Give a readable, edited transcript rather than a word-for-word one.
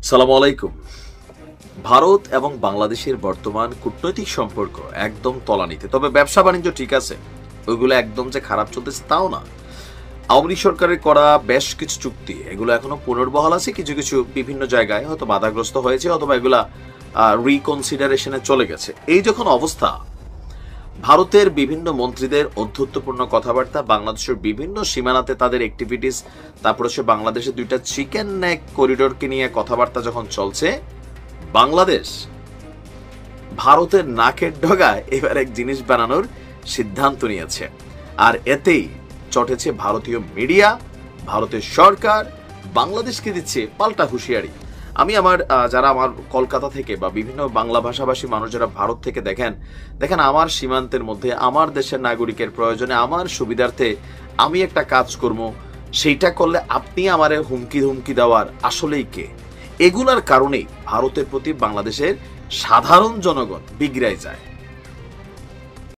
সালামু আলাইকুম। ভারত এবং বাংলাদেশের বর্তমান কূটনৈতিক সম্পর্ক একদম তলানিতে। তবে ব্যবসা বাণিজ্য ঠিক আছে, ওইগুলো একদম যে খারাপ চলতেছে তাও না। আওয়ামী লীগ সরকারের করা বেশ কিছু চুক্তি এগুলো এখনো পুনর্বহাল আছে, কিছু কিছু বিভিন্ন জায়গায় হয়তো বাধাগ্রস্ত হয়েছে অথবা এগুলা রিকনসিডারেশনে চলে গেছে। এই যখন অবস্থা, ভারতের বিভিন্ন মন্ত্রীদের অধ্যত্বপূর্ণ কথাবার্তা, বাংলাদেশের বিভিন্ন সীমানাতে তাদের অ্যাক্টিভিটিস, তারপরে সে বাংলাদেশের দুইটা চিকেন নেক করিডোরকে নিয়ে কথাবার্তা যখন চলছে, বাংলাদেশ ভারতের নাকের ডগায় এবার এক জিনিস বানানোর সিদ্ধান্ত নিয়েছে। আর এতেই চটেছে ভারতীয় মিডিয়া, ভারতের সরকার বাংলাদেশকে দিচ্ছে পাল্টা হুঁশিয়ারি। আমি যারা আমার কলকাতা থেকে বা বিভিন্ন বাংলা ভাষাভাষী মানুষ যারা ভারত থেকে দেখেন আমার সীমান্তের মধ্যে আমার দেশের নাগরিকের প্রয়োজনে আমার সুবিধার্থে আমি একটা কাজ করব, সেইটা করলে আপনি আমারে হুমকি ধুমকি দেওয়ার আসলেই কে? এগুলার কারণেই ভারতের প্রতি বাংলাদেশের সাধারণ জনগণ বিগড়ায় যায়।